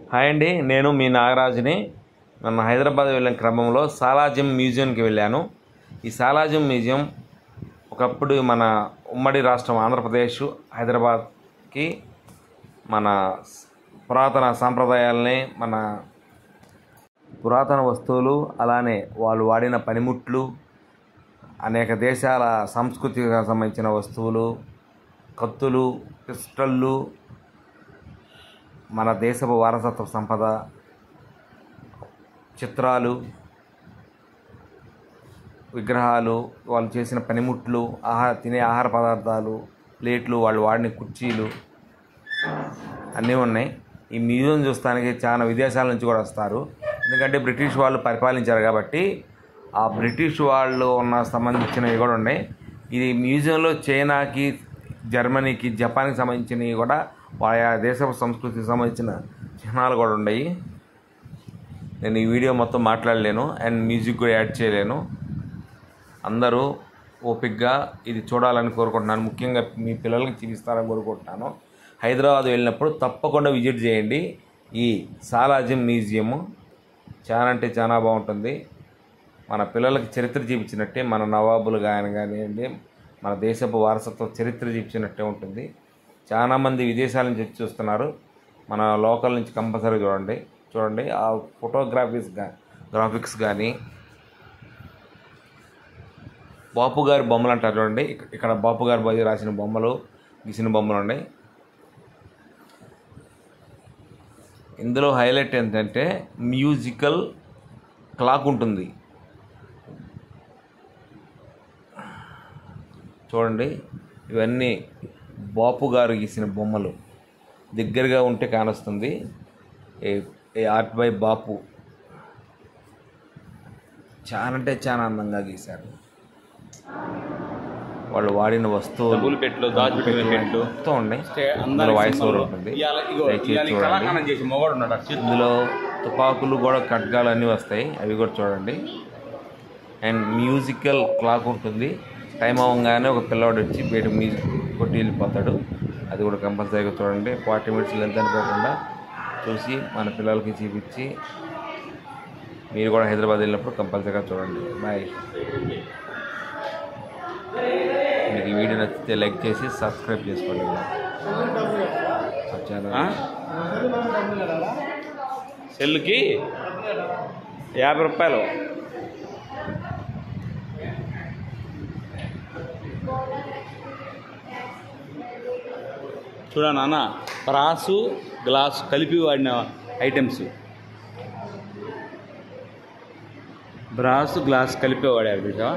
Hi అండి, నేను మీ నాగరాజుని. నన్ను హైదరాబాద్ వెళ్ళిన క్రమంలో సాలార్జంగ్ మ్యూజియంకి వెళ్ళాను. ఈ సాలార్జంగ్ మ్యూజియం ఒకప్పుడు మన ఉమ్మడి రాష్ట్రం ఆంధ్రప్రదేశ్ హైదరాబాద్కి మన పురాతన సాంప్రదాయాలని, మన పురాతన వస్తువులు, అలానే వాళ్ళు వాడిన పనిముట్లు, అనేక దేశాల సంస్కృతికి సంబంధించిన వస్తువులు, కత్తులు, పిస్టళ్ళు, మన దేశపు వారసత్వ సంపద, చిత్రాలు, విగ్రహాలు, వాళ్ళు చేసిన పనిముట్లు, తినే ఆహార పదార్థాలు, ప్లేట్లు, వాళ్ళు వాడిన కుర్చీలు అన్నీ ఉన్నాయి. ఈ మ్యూజియం చూస్తానికి చాలా విదేశాల నుంచి కూడా వస్తారు. ఎందుకంటే బ్రిటిష్ వాళ్ళు పరిపాలించారు కాబట్టి ఆ బ్రిటిష్ వాళ్ళు సంబంధించినవి కూడా ఉన్నాయి. ఇది మ్యూజియంలో చైనాకి, జర్మనీకి, జపాన్కి సంబంధించినవి కూడా ఆయా దేశపు సంస్కృతికి సంబంధించిన చిహ్నాలు కూడా ఉన్నాయి. నేను ఈ వీడియో మొత్తం మాట్లాడలేను అండ్ మ్యూజిక్ కూడా యాడ్ చేయలేను. అందరూ ఓపికగా ఇది చూడాలని కోరుకుంటున్నాను. ముఖ్యంగా మీ పిల్లలకి చూపిస్తారని కోరుకుంటున్నాను. హైదరాబాద్ వెళ్ళినప్పుడు తప్పకుండా విజిట్ చేయండి. ఈ సాలార్జంగ్ మ్యూజియము చాలా అంటే చాలా బాగుంటుంది. మన పిల్లలకి చరిత్ర చూపించినట్టే, మన నవాబులు కానివ్వండి, మన దేశపు వారసత్వ చరిత్ర చూపించినట్టే ఉంటుంది. చాలామంది విదేశాల నుంచి వచ్చి చూస్తున్నారు. మన లోకల్ నుంచి కంపల్సరీ చూడండి. ఆ గ్రాఫిక్స్ కానీ, బాపు గారి బొమ్మలు అంటారు చూడండి. ఇక్కడ బాపు గారి రాసిన బొమ్మలు, గీసిన బొమ్మలు ఉన్నాయి. ఇందులో హైలైట్ ఏంటంటే మ్యూజికల్ క్లాక్ ఉంటుంది చూడండి. ఇవన్నీ బాపు గారు గీసిన బొమ్మలు. దగ్గరగా ఉంటే కానొస్తుంది. ఏ ఆర్ట్ బై బాపు. చాలా అంటే చాలా అందంగా గీశారు. వాళ్ళు వాడిన వస్తువులు, మొత్తం ఉన్నాయి. అందులో వాయిస్ ఓవర్ ఉంటుంది. ఇందులో తుపాకులు కూడా, ఖడ్గాలు అన్నీ వస్తాయి. అవి కూడా చూడండి. అండ్ మ్యూజికల్ క్లాక్ ఉంటుంది. టైం అవ్వగానే ఒక పిల్లవాడు వచ్చి బయట మ్యూజిక్ కొట్టి వెళ్ళిపోతాడు. అది కూడా కంపల్సరీగా చూడండి. 40 మినిట్స్ లెంత్ అనుకోకుండా చూసి మన పిల్లలకి చూపించి మీరు కూడా హైదరాబాద్ వెళ్ళినప్పుడు కంపల్సరీగా చూడండి. బాయ్. మీకు ఈ వీడియో నచ్చితే లైక్ చేసి సబ్స్క్రైబ్ చేసుకోండి. సెల్లుకి 50 రూపాయలు. చూడ నాన్న, బ్రాసు గ్లాస్ కలిపి వాడిన ఐటమ్స్. బ్రాసు గ్లాస్ కలిపి వాడారు చూసావా.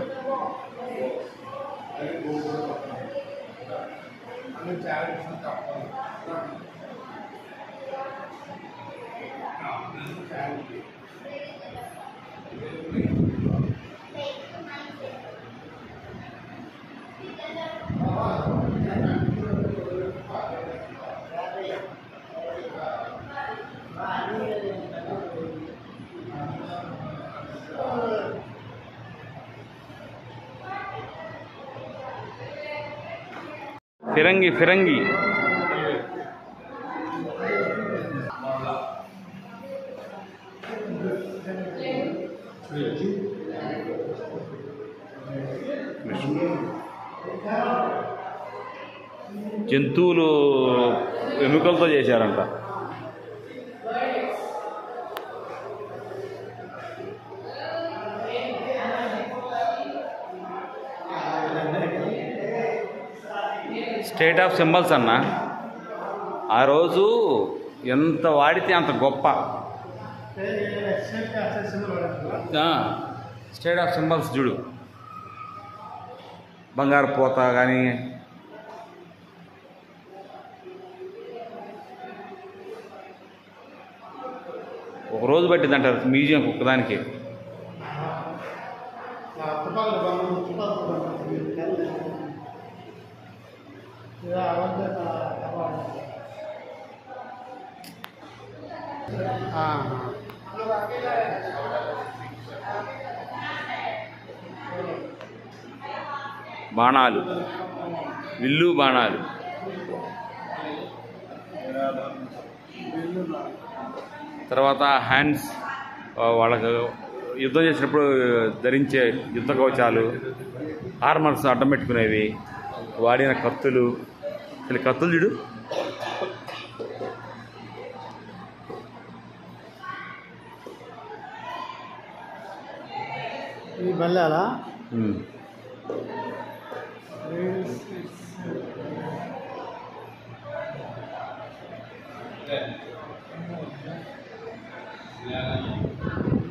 ఫిరంగి జంతువులు ఎముకలతో చేశారంట. స్టేట్ ఆఫ్ సింబల్స్ అన్న. ఆ రోజు ఎంత వాడితే అంత గొప్ప. స్టేట్ ఆఫ్ సింబల్స్ చూడు. బంగారు పోత కానీ, ఒక రోజు పట్టింది అంటారు మ్యూజియం ఒక్కదానికి. బాణాలు, విల్లు బాణాలు. తర్వాత హ్యాండ్స్, వాళ్ళకు యుద్ధం చేసినప్పుడు ధరించే యుద్ధ కవచాలు, ఆర్మర్స్ అడ్డం పెట్టుకునేవి, వాడిన కత్తులు. అసలు కత్తులు చూడు, బల్లాలా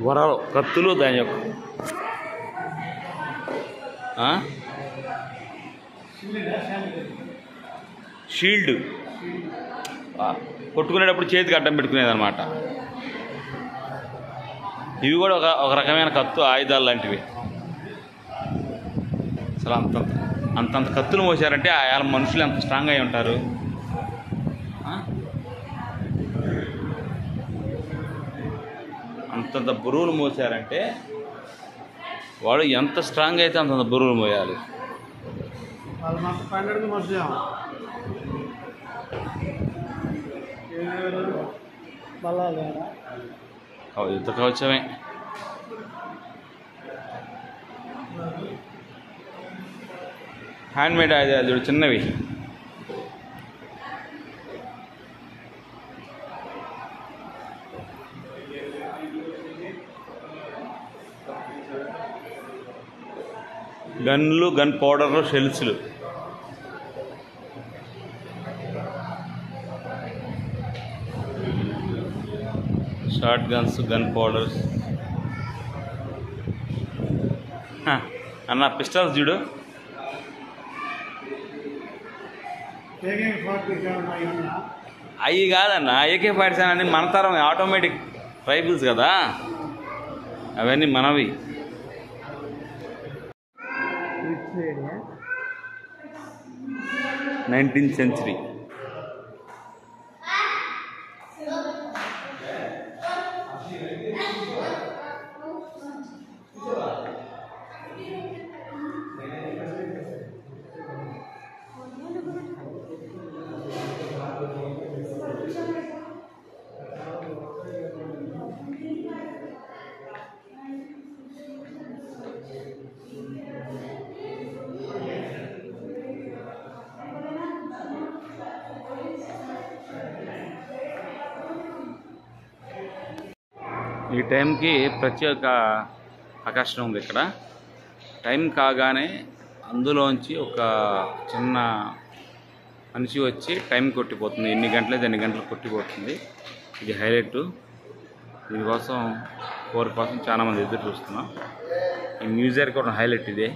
వరాలు, కత్తులు, దాని యొక్క షీల్డ్, కొట్టుకునేటప్పుడు చేతికి అడ్డం పెట్టుకునేది అనమాట. ఇవి కూడా ఒక రకమైన కత్తు, ఆయుధాలు లాంటివి. అసలు అంతంత కత్తులు మోసారంటే ఆ మనుషులు ఎంత స్ట్రాంగ్ అయి ఉంటారు. అంతంత బరువులు మోసారంటే వాడు ఎంత స్ట్రాంగ్ అయితే అంతంత బరువులు మోయాలి. యుద్ధ కవచమే. హ్యాండ్మేడ్ ఆయుధాలు చూడు, చిన్నవి. గన్లు, గన్ పౌడర్లు, షెల్స్లు. Short guns, gun powders. అన్న పిస్టల్స్ చూడు, అవి కాదన్న AK-47 అని మన తరం ఆటోమేటిక్ రైఫిల్స్ కదా, అవన్నీ మనవి. 19th century. ఈ టైంకి ప్రత్యేక ఆకర్షణ ఉంది ఇక్కడ. టైం కాగానే అందులోంచి ఒక చిన్న మనిషి వచ్చి టైం కొట్టిపోతుంది, ఎన్ని గంటలైతే ఎన్ని గంటలు కొట్టిపోతుంది. ఇది హైలైట్. దీనికోసం కోసం చాలామంది ఎదురు చూస్తున్నాం. ఈ మ్యూజియం కూడా హైలైట్ ఇదే.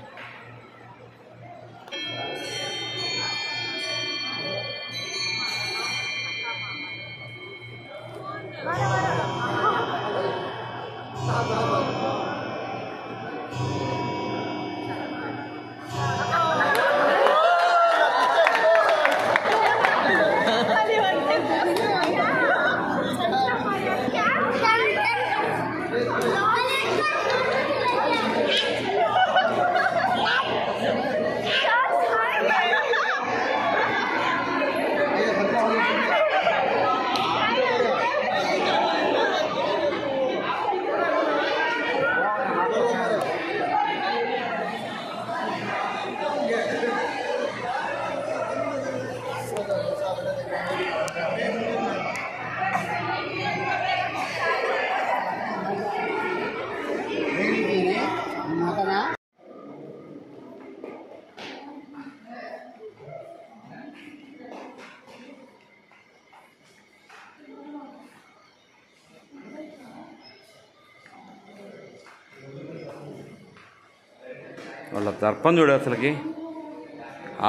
వాళ్ళ దర్పం చూడు, అసలుకి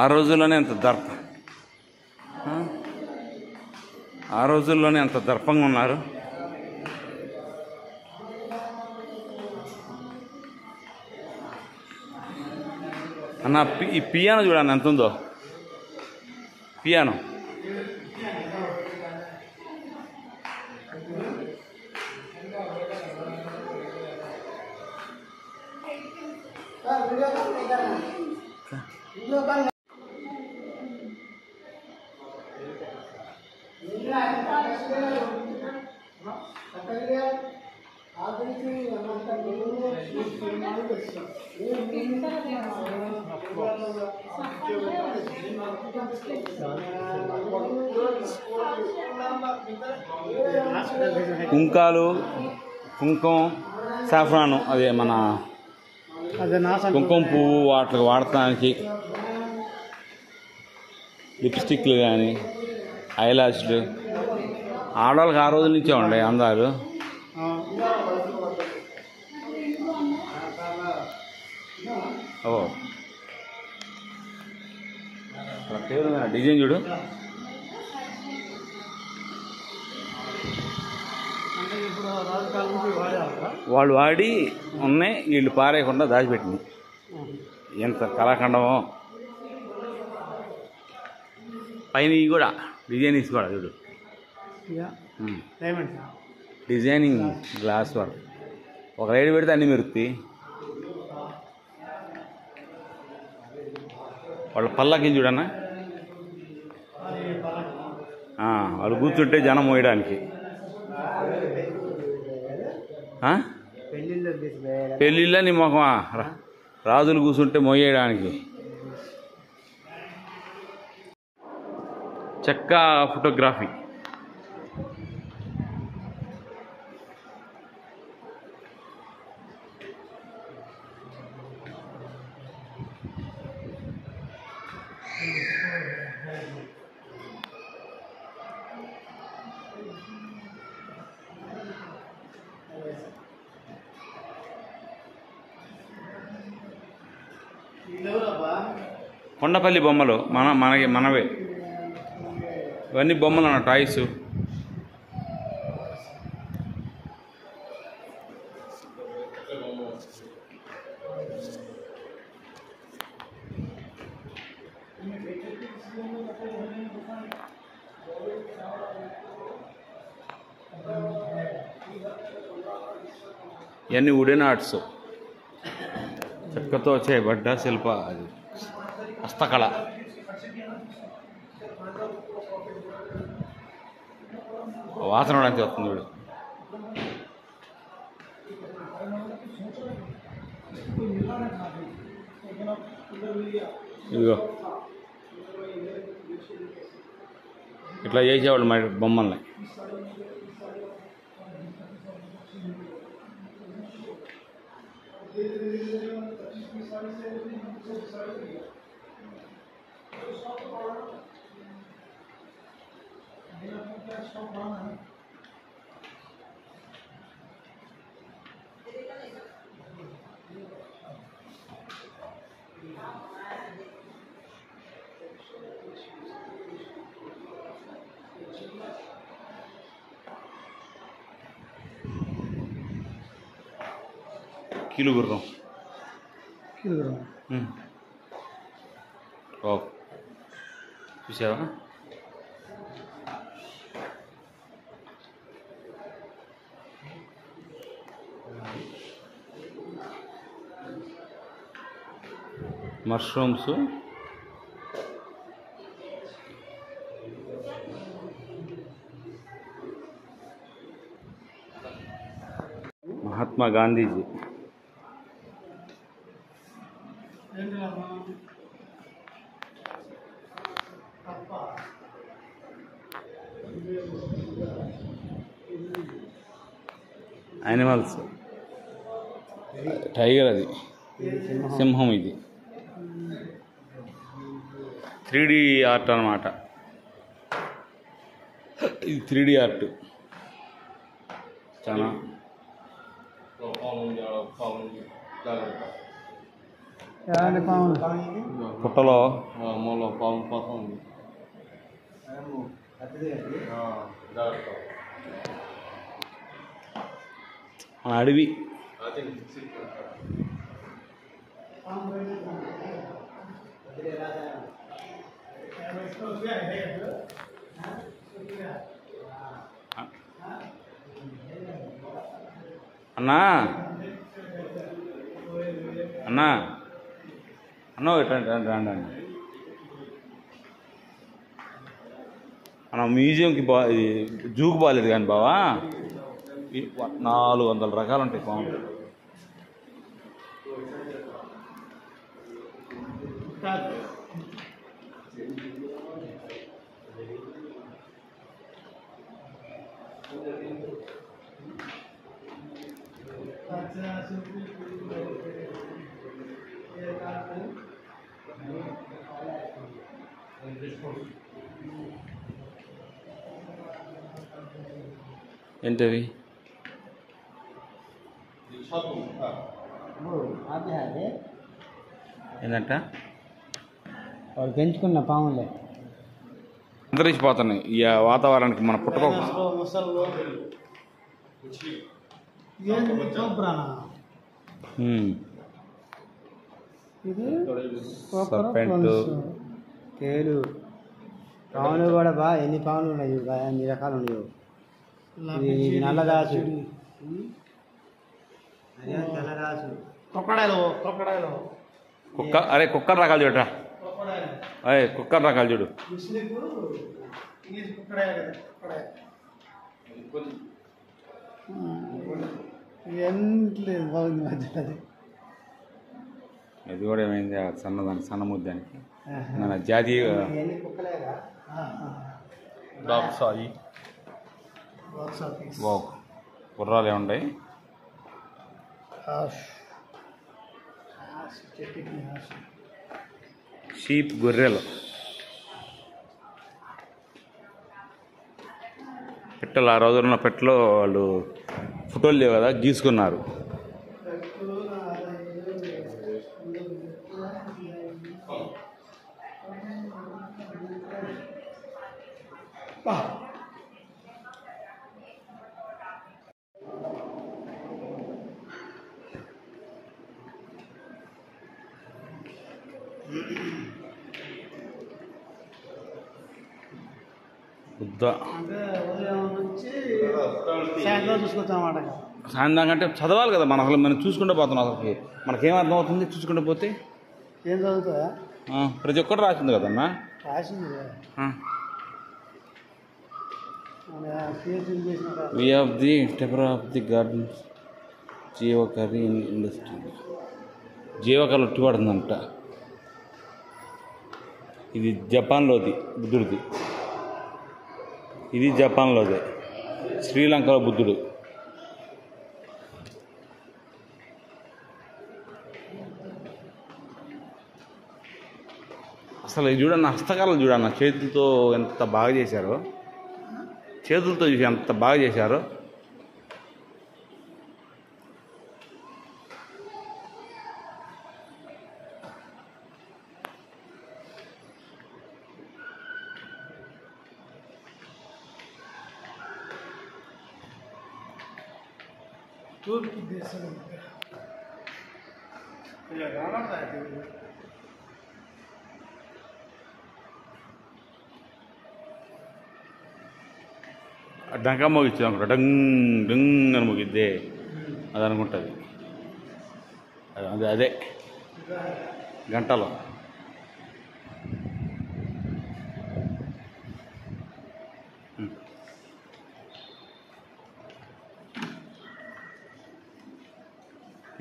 ఆ రోజుల్లోనే అంత దర్పం, ఆ రోజుల్లోనే అంత దర్పంగా ఉన్నారు. అన్న ఈ పియానో చూడన్న ఎంత ఉందో, పియానో. కుంకాలు, కుంకుమ, సాఫ్రాను, అదే మన కుంకుమ పువ్వు వాటికి వాడటానికి, లిప్స్టిక్లు కానీ, ఐలాష్లు ఆడవాళ్ళకి ఆ రోజుల నుంచే ఉండే అందాలు. ఓ డిజైన్ చూడు. వాళ్ళు వాడి ఉన్నాయి, వీళ్ళు పారేయకుండా దాచిపెట్టింది. ఎంత కళాఖండమో. పైన ఇవి కూడా డిజైనింగ్స్ కూడా చూడు, డిజైనింగ్ గ్లాస్ వర్క్. ఒక లైట్ పెడితే అన్నీ మెరుస్తాయి. వాళ్ళ పల్లకి చూడన్నా, వాళ్ళు కూర్చుంటే జనం మోయడానికి. పెళ్ళిళ్ళ నీ మొహమా, రాజులు కూర్చుంటే మోయడానికి. చెక్క ఫోటోగ్రఫీ. కొండపల్లి బొమ్మలు మనవే. ఇవన్నీ బొమ్మలు అన్న, టాయ్స్. ఇవన్నీ వుడెన్ ఆర్ట్స్, చెక్కతో చేయబడ్డ శిల్ప, అది హస్తకళ. వాసన అంతే వస్తుంది వీడు. ఇదిగో ఇట్లా చేసేవాళ్ళు మరి బొమ్మల్ని. కీలుగుర్రం. ఓ చూసావా? Mushrooms, Mahatma Gandhiji. Animals, tiger, అది సింహం. ఇది 3D ఆర్ట్ అన్నమాట. ఇది 3D ఆర్ట్. చాలా పుట్టలో అడవి. అన్నా అన్నా అన్న రండి అండి. అన్న మ్యూజియంకి జూకు బాగాలేదు కానీ బావా, 400 రకాలు ఉంటాయి పాములు. ఏంటవి? ఏంటంట వాడు పెంచుకున్న పాములే అంతరించిపోతున్నాయి ఈ వాతావరణానికి. మన పుట్టకో సర్పెంట్, తేలు పాములు కూడా బా ఎన్ని పాములు ఉన్నాయి, ఎన్ని రకాలు ఉన్నాయి. ఇది నల్లరాజు, అదే తెల్లరాజు, కుక్క. అరే కుక్కర్ రకాలు చూడరా, అరే కుక్కర్ రకాలు చూడు. ఇది కూడా ఏమైంది సన్నదానికి, సన్న ముద్దానికి మన జాతీయ గుర్రాలు ఏముంటాయి. షీప్, గొర్రెలు, పెట్టలు. ఆ రోజుల్లో పెట్టలో వాళ్ళు ఫోటోలు లేవు కదా, గీసుకున్నారు. బుద్ధ సాయంత్రం కంటే చదవాలి కదా మనం. అసలు మనం చూసుకుంటూ పోతున్నాం. అసలు మనకేం అర్థం అవుతుంది చూసుకుంటూ పోతే? ఏం చదువుతుందా? ప్రతి ఒక్కటి రాసింది కదన్నా. రాసింది. వి ఆఫ్ ది టెపర్ ఆఫ్ ది గార్డెన్స్ జీవకర్రీ ఇండస్ట్రీ. జీవకర్రీ ఒట్టి పడుతుందంట. ఇది జపాన్లోది బుద్ధుడిది. ఇది జపాన్లోదే. శ్రీలంకలో బుద్ధుడు. అసలు చూడన్న హస్తకళలు చూడన్న, చేతులతో ఎంత బాగా చేశారో. చేతులతో చూసి ఎంత బాగా చేశారో. తూర్పు దేశం డంకా మోగిచ్చింది అనుకుంటా. డంగ్ డంగ్ అని మోగిద్దే అది అనుకుంటుంది. అదే అదే గంటలో.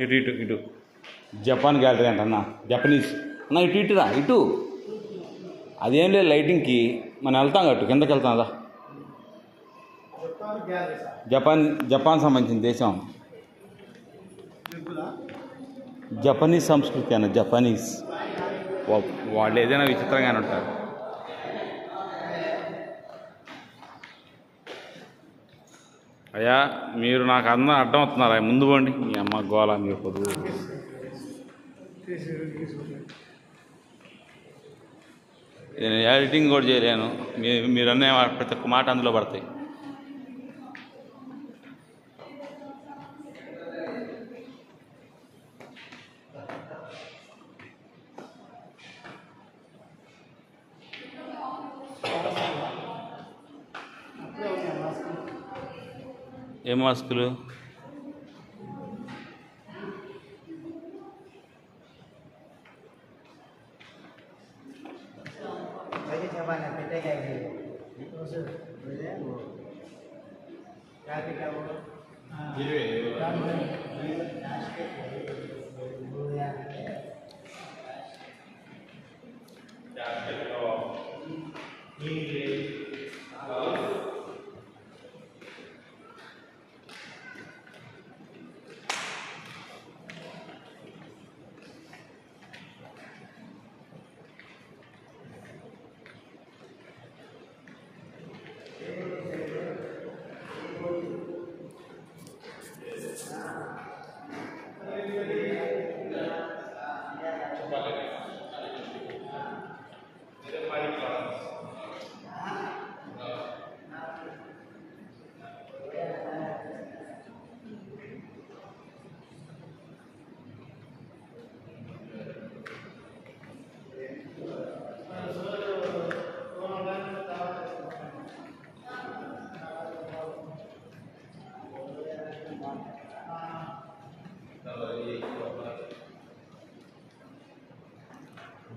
ఇటు ఇటు ఇటు జపాన్ గ్యాలరీ అంటన్నా, జపనీస్ అన్న. ఇటు ఇటురా ఇటు. అదేం లేదు లైటింగ్కి మనం వెళ్తాం కట్టు, కిందకి వెళ్తాం కదా. జపాన్ సంబంధించిన దేశం. జపనీస్ సంస్కృతి అన్న, జపనీస్. వాళ్ళు ఏదైనా విచిత్రంగానే ఉంటారు. అయ్యా మీరు నాకు అందరూ అడ్డం అవుతున్నారా? ముందు పోండి. మీ అమ్మ గోళ మీరు పొద్దు. నేను ఎడిటింగ్ కూడా చేయలేను. మీరు అనే ప్రతి ఒక్క మాట అందులో పడతాయి. ఏ మాస్కులు?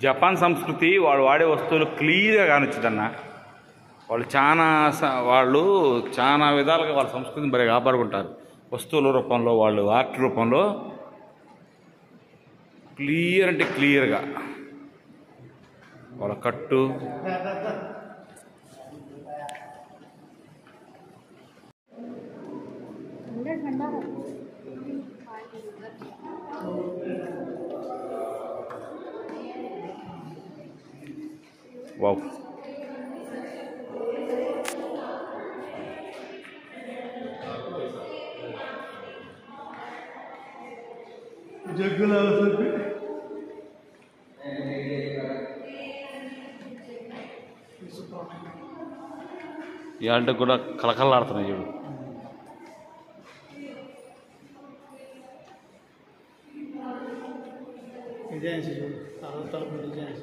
జపాన్ సంస్కృతి వాళ్ళు వాడే వస్తువులు క్లియర్గా కానొచ్చుదన్న. వాళ్ళు చాలా విధాలుగా వాళ్ళ సంస్కృతిని బాగా కాపాడుకుంటారు. వస్తువుల రూపంలో, వాళ్ళు ఆర్ట్ రూపంలో క్లియర్ అంటే క్లియర్గా వాళ్ళ కట్టు వావ్. ఇవాళ కూడా కలకలాడుతున్నాయి చూడు. డిజైన్స్ తలుపు డిజైన్స్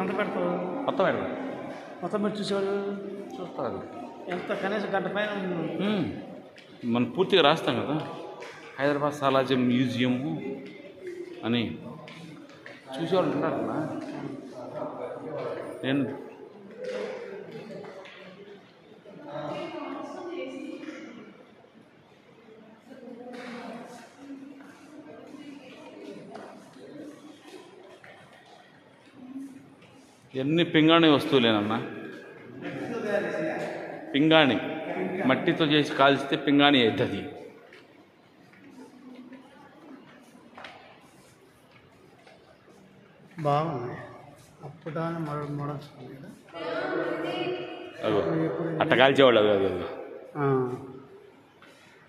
ఎంత పెడతావు? మొత్తం మేడం మొత్తం మీరు చూసేవాళ్ళు చూస్తారు. ఎంత కనీసం గంట పైన మనం పూర్తిగా రాస్తాం కదా. హైదరాబాద్ సాలార్జంగ్ మ్యూజియము అని చూసేవాళ్ళు ఉంటారన్నా. నేను ఎన్ని పింగాణి వస్తువులేనన్నా. పింగాణి మట్టితో చేసి కాల్చితే పింగాణి అవుతుంది. బాగున్నాయి. అప్పుడు మోడల్స్ అగో అట్ట కాల్చేవాళ్ళు. అవి అవి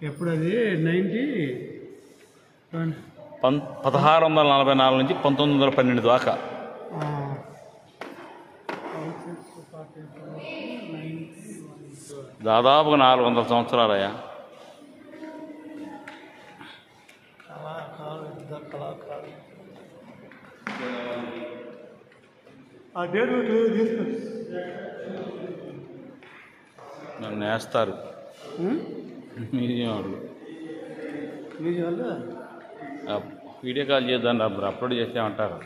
ఎప్పుడు అది 1644 నుంచి 1912 దాకా. దాదాపుగా 400 సంవత్సరాలయ్యా. నన్ను వేస్తారు మ్యూజియం వాళ్ళు. వీడియో కాల్ చేద్దాం అప్లోడ్ చేసామంటారు.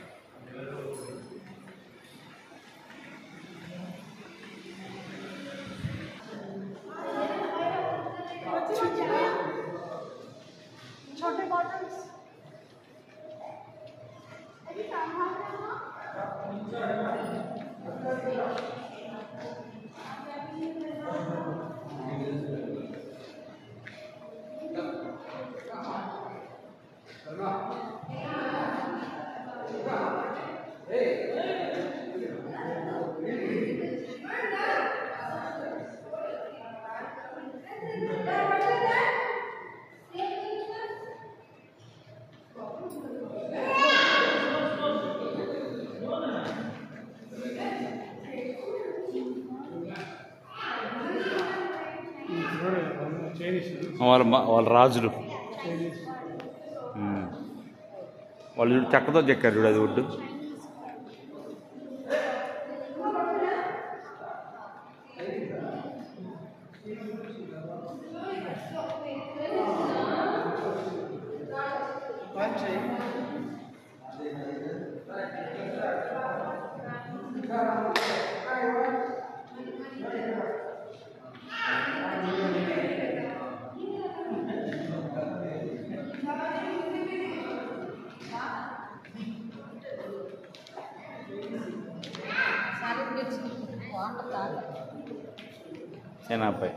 వాళ్ళ రాజులు వాళ్ళు చెక్కతో చెక్కారు చూడు. అది వుడ్డు. సేనాపై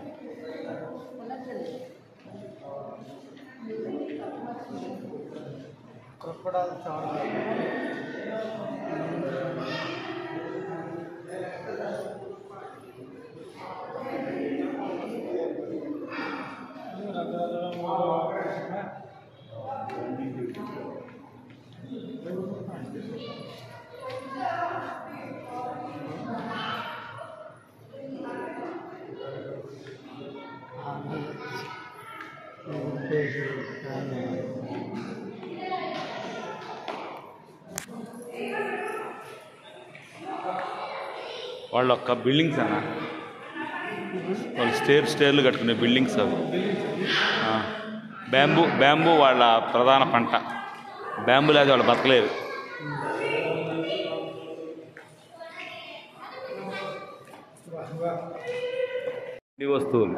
వాళ్ళ ఒక్క బిల్డింగ్స్ అన్న, వాళ్ళు స్టేర్లు కట్టుకునే బిల్డింగ్స్ అవి. బ్యాంబూ వాళ్ళ ప్రధాన పంట. బ్యాంబూ లేదా వాళ్ళు బతకలేరు. ఈ వస్తువులు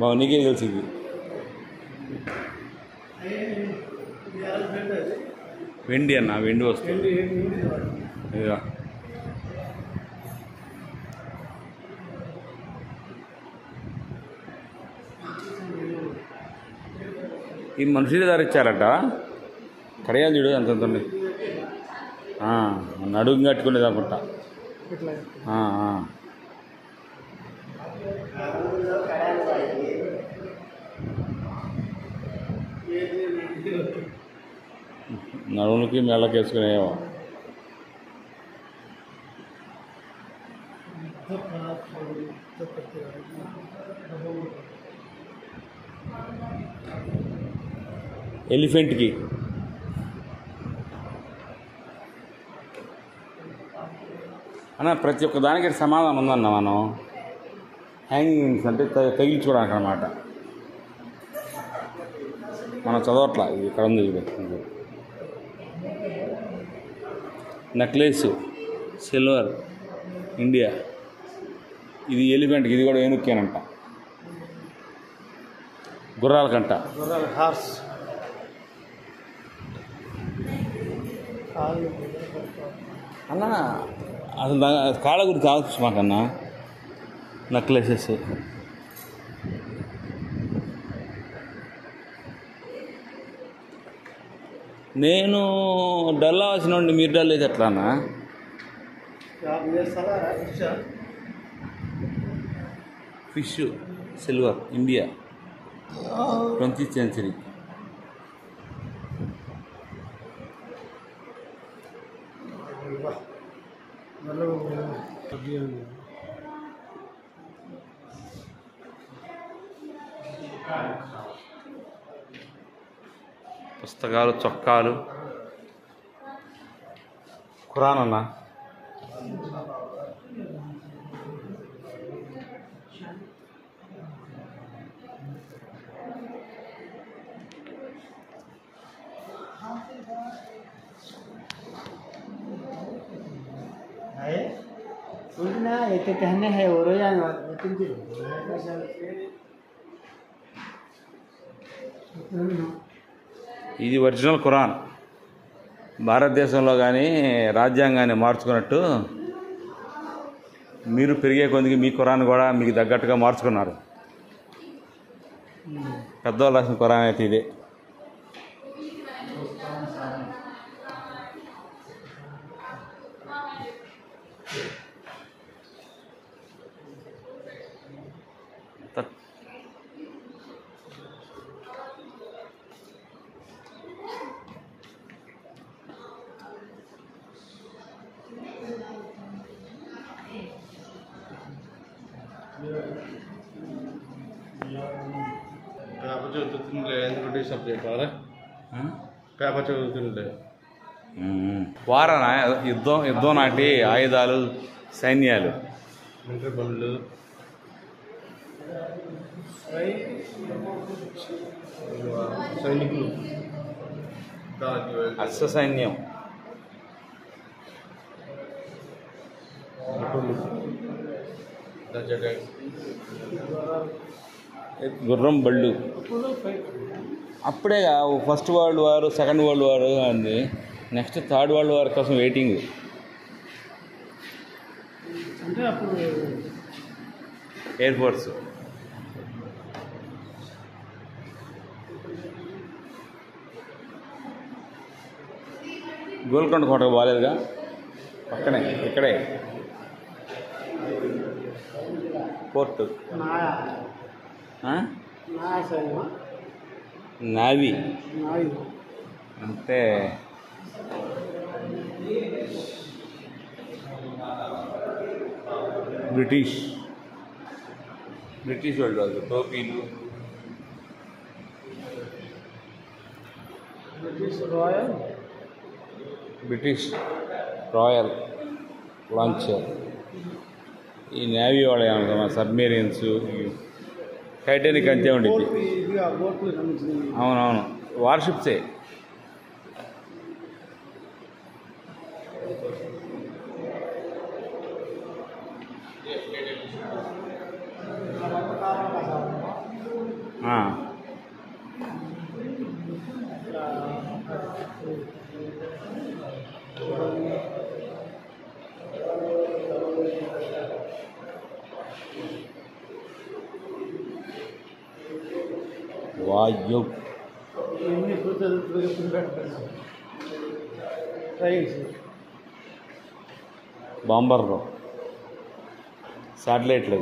బాగా నీకే తెలిసింది. వెండి అన్న, వెండి వస్తుంది. ఇదిగా ఈ మనుషులు ధర ఇచ్చారట. కడియాలు చూడు ఎంత ఉంది. నడుము కట్టుకునేది అనుకుంటా. నడుములకి మెళ్ళకి వేసుకునేవా. ఎలిఫెంట్కి అన్న ప్రతి ఒక్క దానికి సమాధానం ఉందన్న. మనం హ్యాంగింగ్స్ అంటే తగిలించుకోవడానికి అన్నమాట. మనం చదవట్లా. ఇది ఇక్కడ ఉంది చూడు. Necklace silver India. ఇది ఎలిఫెంట్కి. ఇది కూడా ఏనుక్కేనంట. గుర్రాలకంట. హార్స్ అన్న అసలు కాళ్ళ గురించి ఆలోచించు మాకన్నా. నెక్లెసెస్ నేను డల్ అవ్వాల్సిన వాడిని మీరు డల్ అయితే ఎట్లా అన్న? Fish silver India 20th century. పుస్తకాలు, చొక్కాలు, ఖురాన్ అన్న. उठना ये तो कहने है वो रोजाना ఇది ఒరిజినల్ ఖురాన్. భారతదేశంలో కానీ రాజ్యాంగాన్ని మార్చుకున్నట్టు మీరు పెరిగే కొద్దికి మీ ఖురాన్ కూడా మీకు తగ్గట్టుగా మార్చుకున్నారు. పెద్దవాళ్ళు రాసిన ఖురాన్ అయితే ఇదే. పేపర్ చదువుతుండే ఎందుకంటే సబ్జెక్ట్ అరే పేపర్ చదువుతుండే వారన యుద్ధం నాటి ఆయుధాలు, సైన్యాలు, మిలిటరీ బండ్లు, సైనికులు, అశ్వ సైన్యం, గుర్రం బళ్ళు అప్పుడే first world war, second world war అంది. నెక్స్ట్ థర్డ్ వరల్డ్ వార్ కోసం వెయిటింగ్. అంటే అప్పుడు ఎయిర్ ఫోర్స్. గోల్కొండ కోట బాగాలేదుగా, పక్కనే ఇక్కడే పోర్టు. నావీ అంటే బ్రిటిష్ వాళ్ళు టోపీలు. British royal launcher. ఈ నేవీ వాళ్ళే అనుకున్నా సబ్మెరీన్స్. టైటానిక్ అంతే ఉండిద్ది. అవునవును, వార్షిప్సే. వాయు బాంబర్లు, శాటిలైట్లు.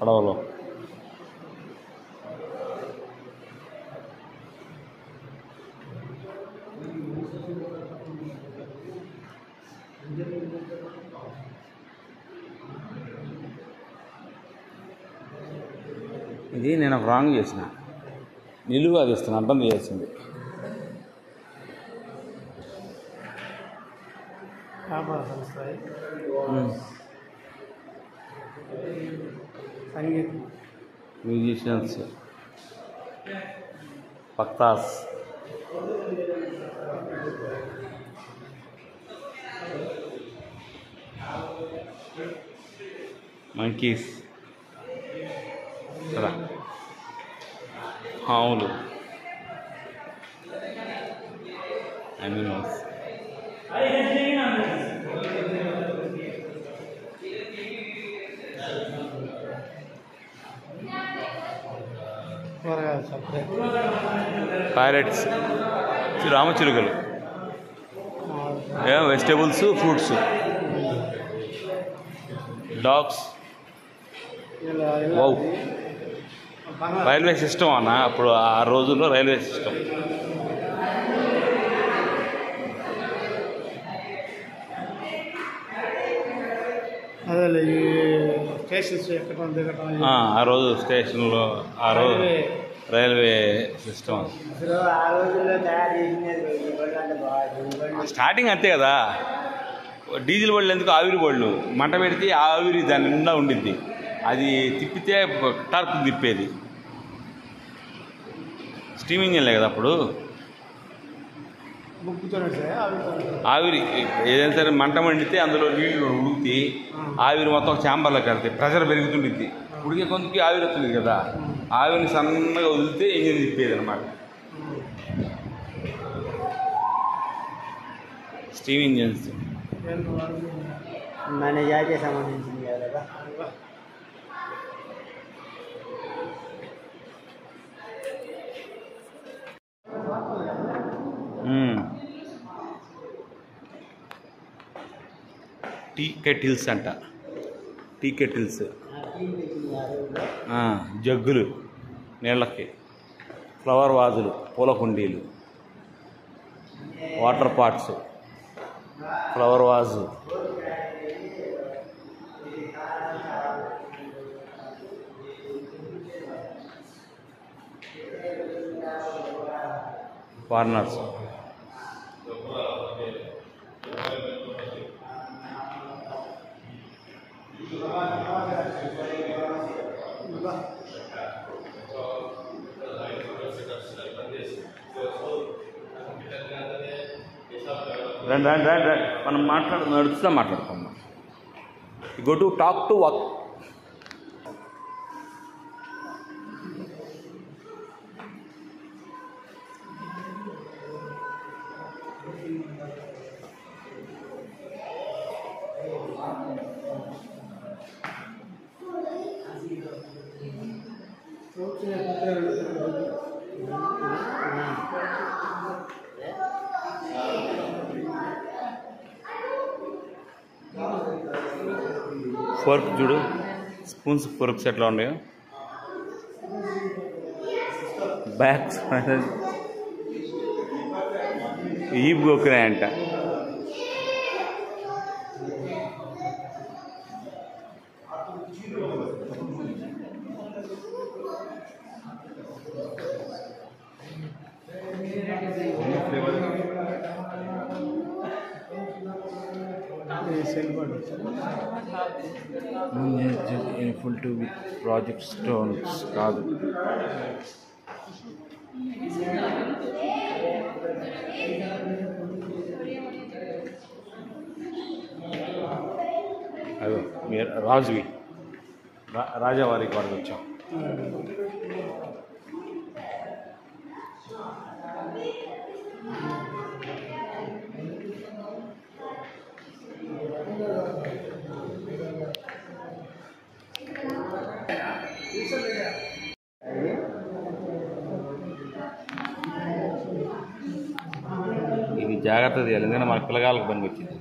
పడవలో ఇది నేను ఒక రాంగ్ చేసిన. నిలువు అది ఇస్తాను, అర్థం చేసింది. మ్యూజిషియన్స్, పక్తాస్, మంకీస్, పాములు, అనిమల్స్. పైరెట్స్, రామచిలుకలు, vegetables, fruits, dogs. Wow, railway system అన్న, అప్పుడు ఆ రోజుల్లో రైల్వే సిస్టమ్. ఆ రోజు స్టేషన్లో, ఆ రోజు రైల్వే సిస్టమ్. స్టార్టింగ్ అంతే కదా, డీజిల్ బళ్ళు ఎందుకు, ఆవిరి బళ్ళు మంట పెడితే ఆవిరి దాని నిండా ఉండిద్ది. అది తిప్పితే టార్క్ తిప్పేది. స్టీమ్ ఇంజిన్లే కదా అప్పుడు. ఆవిరి ఏదైనా సరే మంట మండితే అందులో నీళ్లు ఉడికి ఆవిరి మొత్తం ఛాంబర్లోకి వెళ్తాయి. ప్రెషర్ పెరుగుతుండిద్ది. ఉడికే కొంతకి ఆవిరి వస్తుంది కదా, ఆవిరిని సన్నగా వదిలితే ఇంజిన్ తిప్పేది అనమాట. స్టీమ్ ఇంజిన్స్ మన జాతికి సంబంధించింది కదా. టీ కెటిల్స్ అంట. టీ కెటిల్స్, జగ్గులు నీళ్ళకి, ఫ్లవర్ వాజులు, పూల కుండీలు, water pots, flower vase, corners. రండి రండి రండి రండి మనం నడుస్తూ మాట్లాడుకుందాం. Go to talk to work. Fork చూడు, స్పూన్స్ ఫోర్క్స్ ఎట్లా ఉన్నాయో. బ్యాగ్స్ ఈ గోకున్నాయంట. Full to with project stones కాదు. అదో మీరు రాజువి రాజావారికి వారికి వచ్చాం. ఇది జాగ్రత్త తీయాలి, ఎందుకంటే మన పిల్లగాళ్ళకి పనికి వచ్చింది.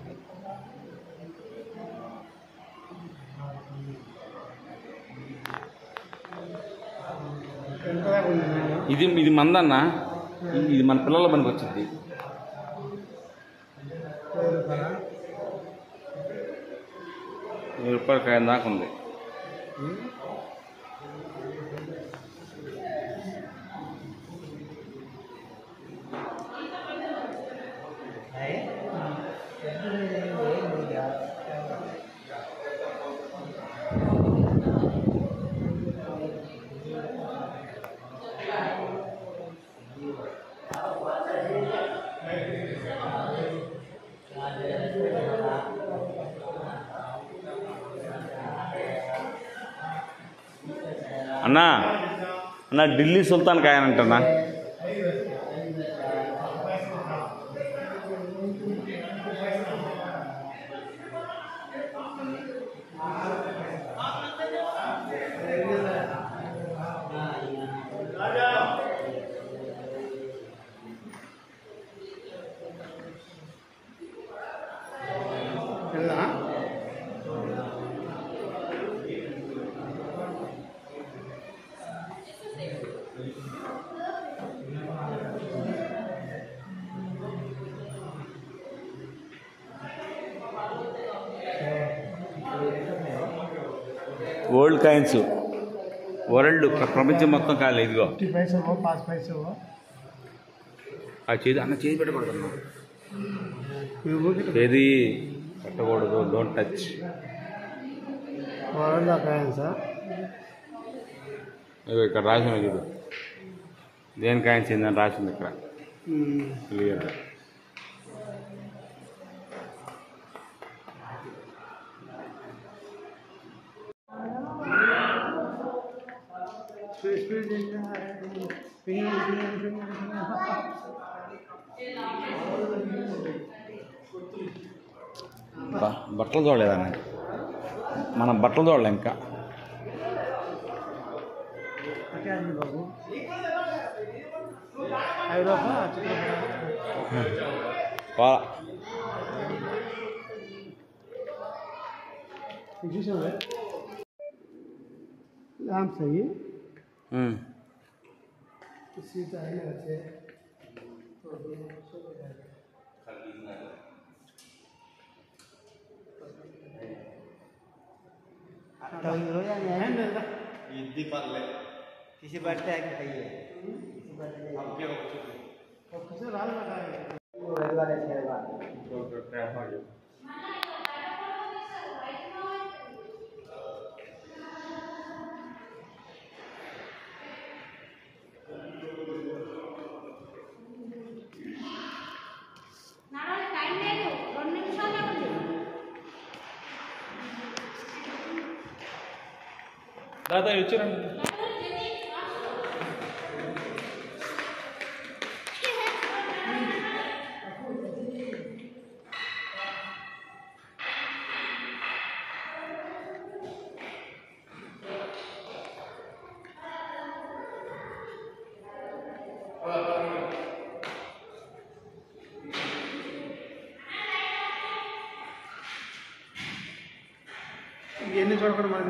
ఇది మందన్న, ఇది మన పిల్లల పనికి వచ్చింది. రూపాయలకాయ దాకా ఉంది. అన్నా అన్న ఢిల్లీ సుల్తాన్ కాయనంటన్నా. ఓల్డ్ కాయిన్స్ వరల్డ్ ప్రపంచం మొత్తం కాలే. ఇదిగో 50 पैसे हो, 5 पैसे हो. ఆ చేతి అన్న చేతి పెట్టకూడదు, చేతి పెట్టకూడదు, డోంట్ టచ్. వరల్డ్ కాయిన్స్ ఇదిగో ఇక్కడ రాసింది చూడు, దేని కాయిన్స్ ఏందని రాసింది ఇక్కడ క్లియర్గా. బట్టలు చూడలేదన్న, మనం బట్టలు చూడలే ఇంకా. బాబు చూసావా ల్యాంప్స్ అయ్యి సీత అయినా వచ్చే इद्दी पाले किसी बर्थडे आके खाइए, किसी बर्थडे अब क्या हो चुका और किसी रात में खाएंगे वो रविवार है शनिवार तो क्या हो गया దాదా వచ్చారండి. ఇవన్నీ చూడకుండా మరి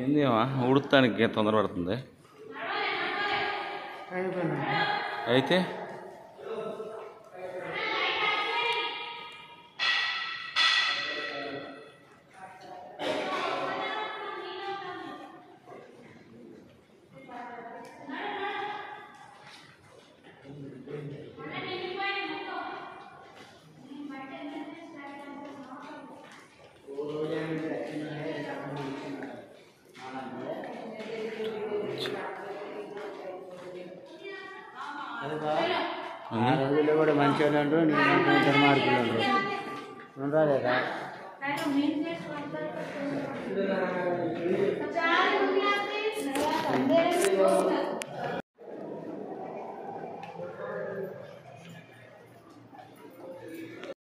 ఏంది ఉడతానికి తొందరపడుతుంది అయితే ఆ రోజుల్లో కూడా మంచిగా ఉండు, నేను ఇద్దరు మార్కులు ఉండు ఉండరాలేదా